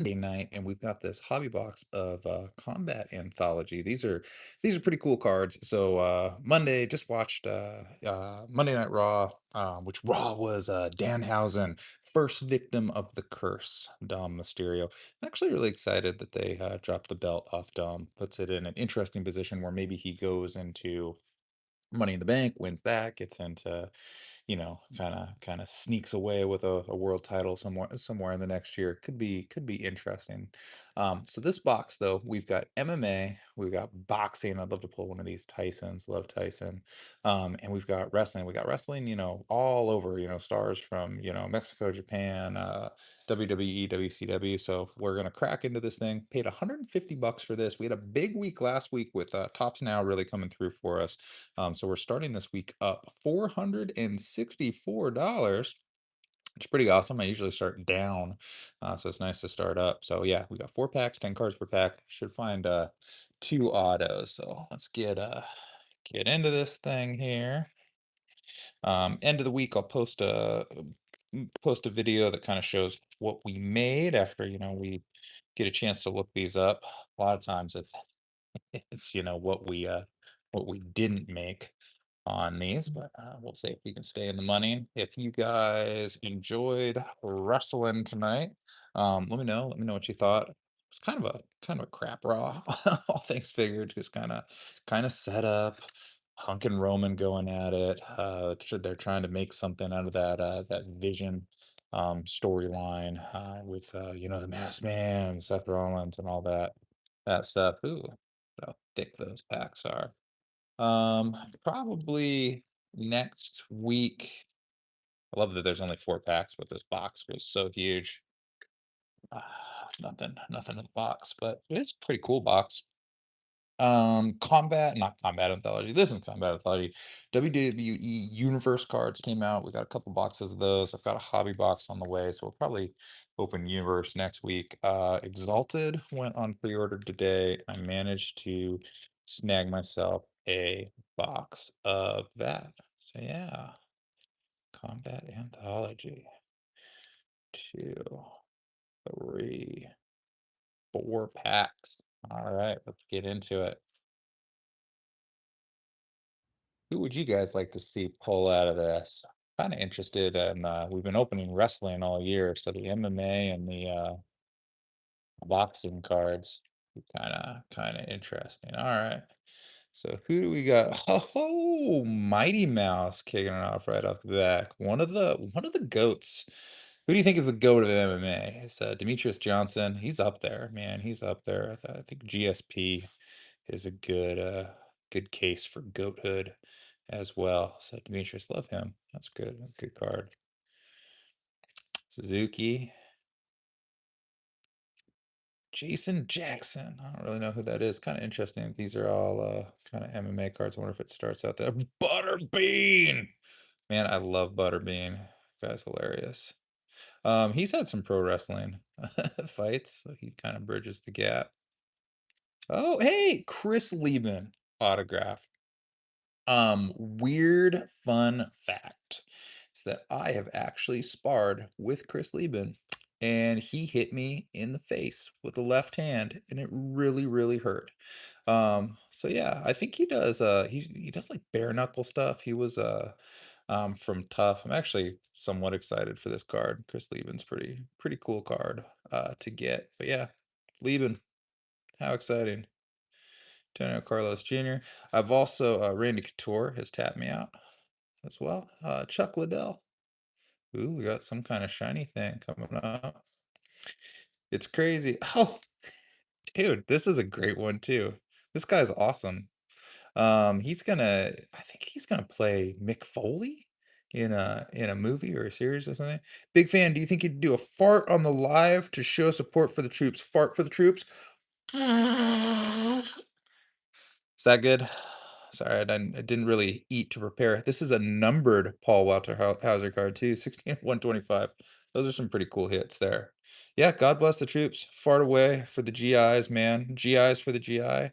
Monday night, and we've got this hobby box of Combat Anthology. These are pretty cool cards. So Monday just watched Monday Night Raw, which Raw was Danhausen, first victim of the curse, Dom Mysterio. I'm actually really excited that they dropped the belt off Dom, puts it in an interesting position where maybe he goes into Money in the Bank, wins that, gets into, kind of sneaks away with a world title somewhere in the next year. Could be interesting. So this box though, we've got MMA, we've got boxing. I'd love to pull one of these Tysons. Love Tyson. And we've got wrestling. We got wrestling, all over. Stars from Mexico, Japan, WWE, WCW. So we're gonna crack into this thing. Paid 150 bucks for this. We had a big week last week with Tops Now really coming through for us. So we're starting this week up $464, which is pretty awesome. I usually start down, so it's nice to start up. So yeah, we got 4 packs, 10 cards per pack. Should find 2 autos. So let's get into this thing here. End of the week, I'll post a video that kind of shows what we made after we get a chance to look these up. A lot of times it's what we didn't make on these, but we'll see if we can stay in the money. If you guys enjoyed wrestling tonight, let me know what you thought. It's kind of a crap Raw, all things figured. Just kind of set up. Punk and Roman going at it. They're trying to make something out of that Vision storyline with the Masked Man, Seth Rollins, and all that stuff. Ooh, how thick those packs are. Probably next week. I love that there's only 4 packs, but this box was so huge. Nothing in the box, but it's a pretty cool box. Not Combat Anthology. This is Combat Anthology. WWE Universe cards came out. We got a couple boxes of those. I've got a hobby box on the way, so we'll probably open Universe next week. Exalted went on pre-order today. I managed to snag myself a box of that. So yeah, Combat Anthology. 2, 3, 4 packs. All right, let's get into it. Who would you guys like to see pull out of this? Kind of interested in we've been opening wrestling all year, so the MMA and the boxing cards kind of interesting. All right. So who do we got? Oh, Mighty Mouse kicking it off right off the back. One of the goats. Who do you think is the goat of MMA? It's Demetrius Johnson. He's up there, man. He's up there. I think GSP is a good case for goathood as well. So Demetrius, love him. That's good. Good card. Suzuki, Jason Jackson. I don't really know who that is. Kind of interesting. These are all kind of MMA cards. I wonder if it starts out there. Butterbean. Man, I love Butterbean. Guy's hilarious. He's had some pro wrestling fights, so he kind of bridges the gap. Oh, hey, Chris Lieben autograph. Weird fun fact is that I have actually sparred with Chris Lieben, and he hit me in the face with the left hand, and it really, really hurt. So yeah, I think he does he does like bare knuckle stuff. He was from Tough. I'm actually somewhat excited for this card. Chris Lieben's pretty cool card to get. But yeah, Lieben, how exciting. Antonio Carlos Jr. I've also Randy Couture has tapped me out as well. Chuck Liddell. Ooh, we got some kind of shiny thing coming up. It's crazy. Oh, dude, this is a great one too. This guy's awesome. I think he's gonna play Mick Foley in a movie or a series or something. Big fan. Do you think he'd do a fart on the live to show support for the troops? Fart for the troops. Is that good? Sorry, I didn't really eat to prepare. This is a numbered Paul Walter Hauser card too, 16 125. Those are some pretty cool hits there. Yeah, God bless the troops. Fart away for the GIs, man. GIs for the GI.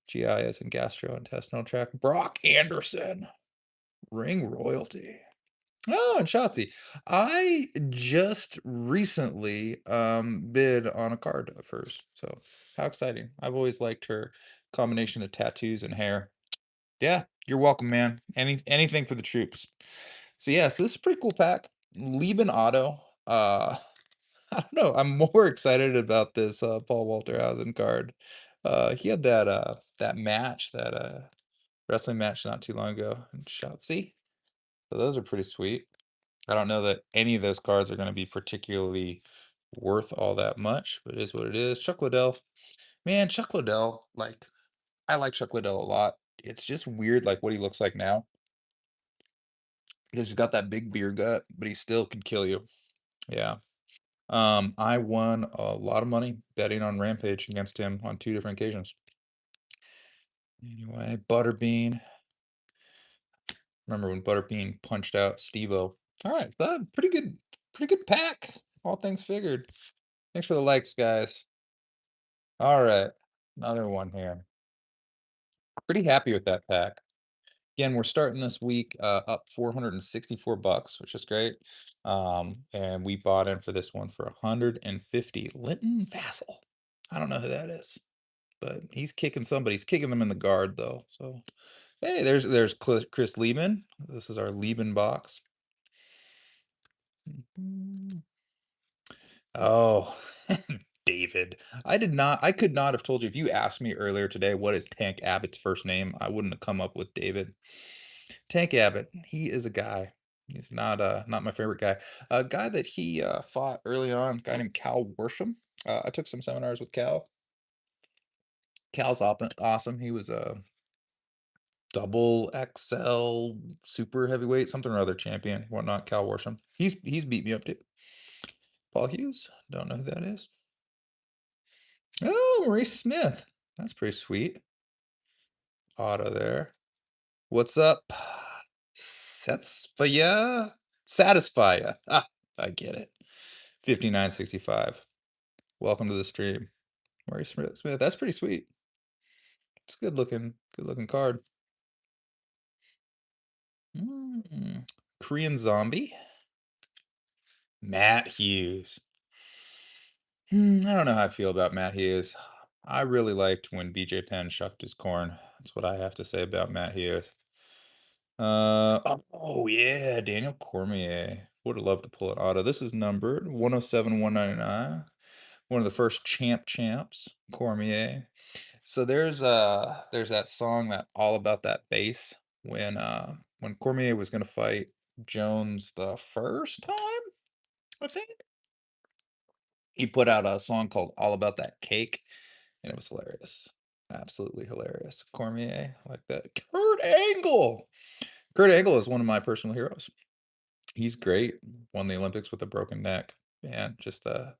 GI as in gastrointestinal tract. Brock Anderson. Ring royalty. Oh, and Shotzi. I just recently bid on a card of hers. So how exciting. I've always liked her combination of tattoos and hair. Yeah, you're welcome, man. Anything for the troops. So yeah, so this is a pretty cool pack. Lieben Auto. I don't know. I'm more excited about this Paul Walterhausen card. He had that match, that wrestling match not too long ago in Shotzi. So those are pretty sweet. I don't know that any of those cards are going to be particularly worth all that much, but it is what it is. Chuck Liddell, man, Chuck Liddell, like I like Chuck Liddell a lot. It's just weird, like what he looks like now, because he's got that big beer gut, but he still could kill you. Yeah. I won a lot of money betting on Rampage against him on 2 different occasions. Anyway, Butterbean. Remember when Butterbean punched out Steve-O? All right, pretty good pack. All things figured. Thanks for the likes, guys. All right, another one here. Pretty happy with that pack. Again, we're starting this week up 464 bucks, which is great. And we bought in for this one for 150. Linton Vassal. I don't know who that is, but he's kicking somebody. He's kicking them in the guard though. So hey, there's Chris Lieben. This is our Lieben box. Mhm. Oh, David. I could not have told you if you asked me earlier today what is Tank Abbott's first name, I wouldn't have come up with David. Tank Abbott, he is a guy. He's not my favorite guy. A guy that he fought early on, a guy named Cal Worsham. I took some seminars with Cal. Cal's awesome. He was a double XL super heavyweight, something or other champion, whatnot. Cal Worsham. He's beat me up too. Paul Hughes, don't know who that is. Oh, Maurice Smith. That's pretty sweet. Auto there. What's up? Satisfy Satisfy ya. Ah, I get it. 59.65. Welcome to the stream. Maurice Smith. That's pretty sweet. It's a good looking card. Korean Zombie. Matt Hughes. I don't know how I feel about Matt Hughes. I really liked when BJ Penn shucked his corn. That's what I have to say about Matt Hughes. Oh yeah, Daniel Cormier. Would have loved to pull an auto. This is numbered 107, 199. One of the first champs, Cormier. So there's that song that all about that bass when Cormier was gonna fight Jones the first time, I think. He put out a song called All About That Cake, and it was hilarious. Absolutely hilarious. Cormier, like that. Kurt Angle. Kurt Angle is one of my personal heroes. He's great. Won the Olympics with a broken neck. Man, just the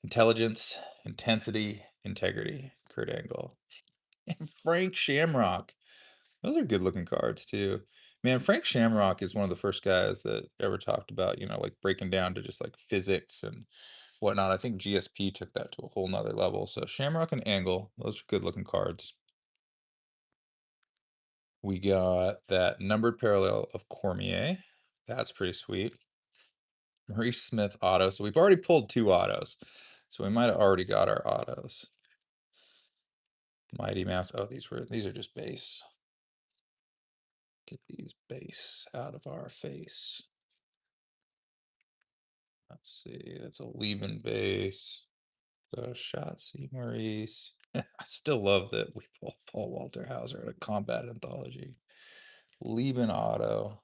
intelligence, intensity, integrity. Kurt Angle. And Frank Shamrock. Those are good looking cards too. Man, Frank Shamrock is one of the first guys that ever talked about, like breaking down to just like physics and whatnot. I think GSP took that to a whole nother level. So Shamrock and Angle, those are good looking cards. We got that numbered parallel of Cormier. That's pretty sweet. Maurice Smith auto. So we've already pulled 2 autos. So we might have already got our autos. Mighty Mouse. Oh, these are just base. Get these base out of our face. Let's see. That's a Lieben base. So Shotzi Maurice. I still love that we pulled Paul Walter Hauser at a Combat Anthology. Lieben auto.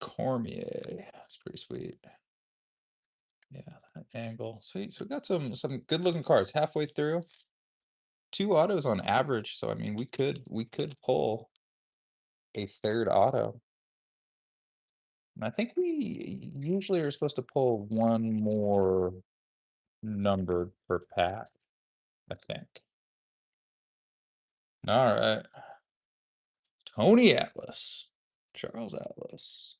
Cormier. That's pretty sweet. Yeah, that angle. Sweet. So we got some good looking cards halfway through. 2 autos on average. So I mean we could pull a third auto. And I think we usually are supposed to pull one more numbered per pack, I think. All right. Tony Atlas. Charles Atlas.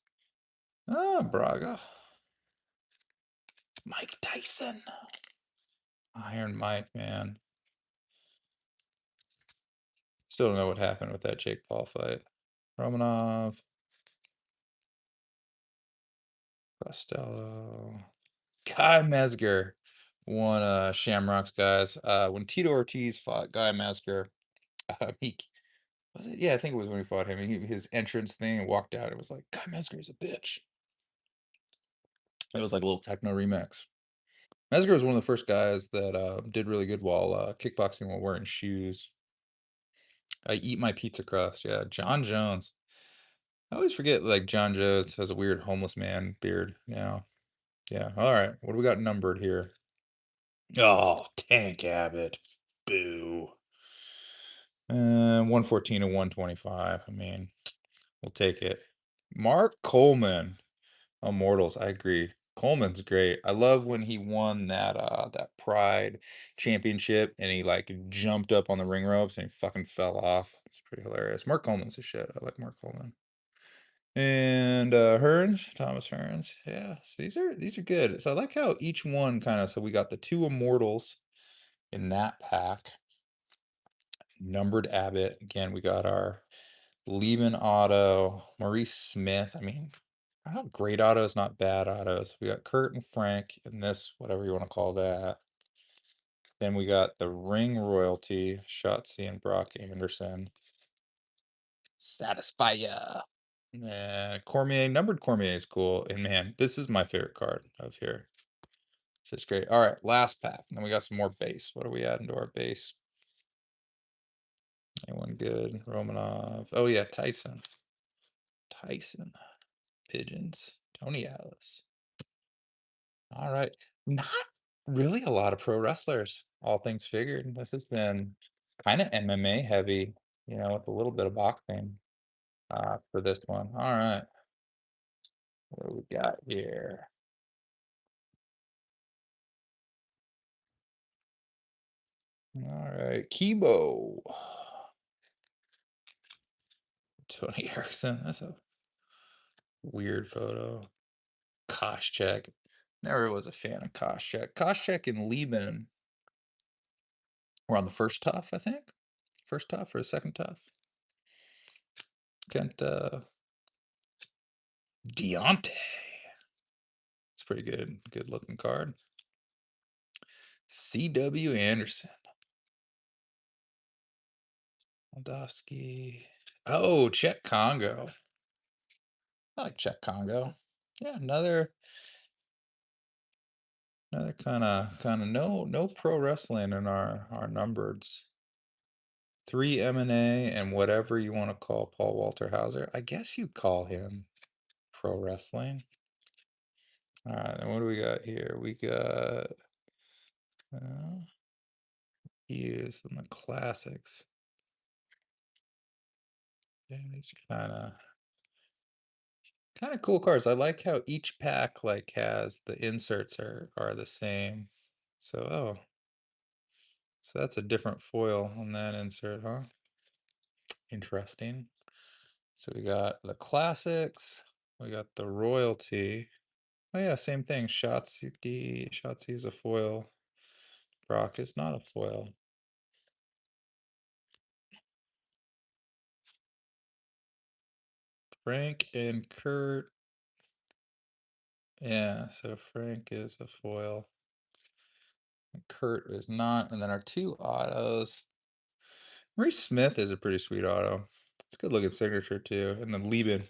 Ah, Braga. Mike Tyson. Iron Mike, man. Still don't know what happened with that Jake Paul fight. Romanov. Costello. Guy Mesger won Shamrocks, guys. When Tito Ortiz fought Guy Mesger, he was it? Yeah, I think it was when he fought him. His entrance thing and walked out. It was like Guy Mesger is a bitch. It was like a little techno remix. Mesger was one of the first guys that did really good while kickboxing while wearing shoes. I eat my pizza crust. Yeah, John Jones. I always forget like John Jones has a weird homeless man beard. Yeah, yeah. All right, what do we got numbered here? Oh, Tank Abbott. Boo. 114 to 125. I mean, we'll take it. Mark Coleman. Immortals, I agree. Coleman's great. I love when he won that Pride championship and he like jumped up on the ring ropes and he fucking fell off. It's pretty hilarious. Mark Coleman's a shit. I like Mark Coleman. And Hearns, Thomas Hearns. Yeah, so these are good. So I like how each one kind of, so we got the two Immortals in that pack. Numbered Abbott. Again, we got our Lieben auto, Maurice Smith. I mean, not great autos, not bad autos. We got Kurt and Frank in this, whatever you want to call that. Then we got the Ring Royalty, Shotzi and Brock Anderson. Satisfy ya. And Cormier, numbered Cormier is cool. And man, this is my favorite card of here. It's just great. All right, last pack. And then we got some more base. What are we adding to our base? Anyone good? Romanov. Oh yeah, Tyson. Tyson. Pigeons. Tony Atlas. All right. Not really a lot of pro wrestlers, all things figured. This has been kind of MMA heavy, with a little bit of boxing for this one. All right. What do we got here? All right. Kibo. Tony Erickson. That's a weird photo. Koscheck. Never was a fan of Koscheck. Koscheck and Lieben were on the first tough, I think. First tough or the second tough. Kent Deontay. It's pretty good. Good looking card. C.W. Anderson. Moldavsky. Oh, Czech Congo. I like Czech Congo. Yeah, another kind of no pro wrestling in our numbereds. 3 M&A and whatever you want to call Paul Walter Hauser. I guess you call him pro wrestling. All right, and what do we got here? We got he is in the classics. Yeah, these are kind of cool cards. I like how each pack like has the inserts are the same. So so that's a different foil on that insert, huh? Interesting. So we got the classics, we got the royalty. Oh yeah, same thing. Shotzi is a foil. Brock is not a foil. Frank and Kurt. Yeah, so Frank is a foil. And Kurt is not. And then our two autos. Maurice Smith is a pretty sweet auto. It's a good looking signature too. And then Lieben.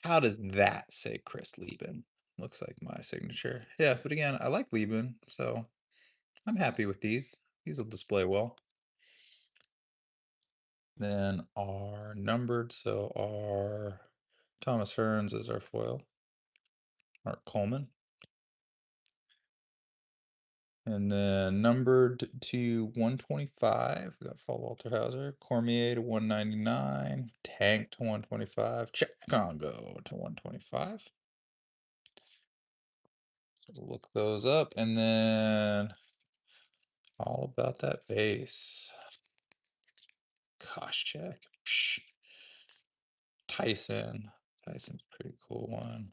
How does that say Chris Lieben? Looks like my signature. Yeah, but again, I like Lieben, so I'm happy with these. These will display well. Then our numbered, so our Thomas Hearns is our foil. Our Coleman. And then numbered to 125, we got Paul Walter Hauser. Cormier to 199. Tank to 125. Czech Congo to 125. So we'll look those up. And then all about that base. Koscheck. Tyson. Tyson's a pretty cool one.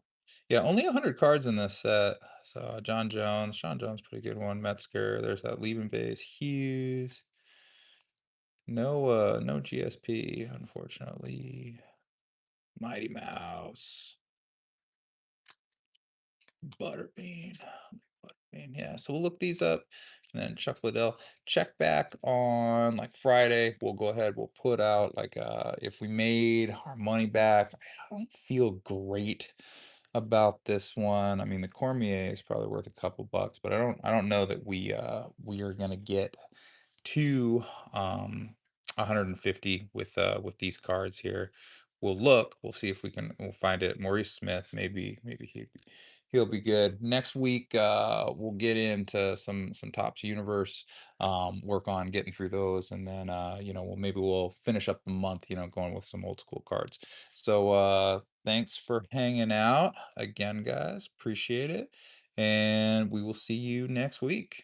Yeah, only 100 cards in this set. So John Jones. John Jones, pretty good one. Metzger. There's that Lieben base. Hughes. No GSP, unfortunately. Mighty Mouse. Butterbean. Butterbean. Yeah, so we'll look these up and then Chuck Liddell. Check back on like Friday. We'll go ahead, we'll put out like if we made our money back. I don't feel great about this one. I mean, the Cormier is probably worth a couple bucks, but I don't know that we are gonna get to 150 with these cards here. We'll look, we'll see if we'll find it. Maurice Smith, maybe he'll be good. Next week we'll get into some Topps Universe, work on getting through those, and then we'll finish up the month, going with some old school cards. So thanks for hanging out again, guys. Appreciate it. And we will see you next week.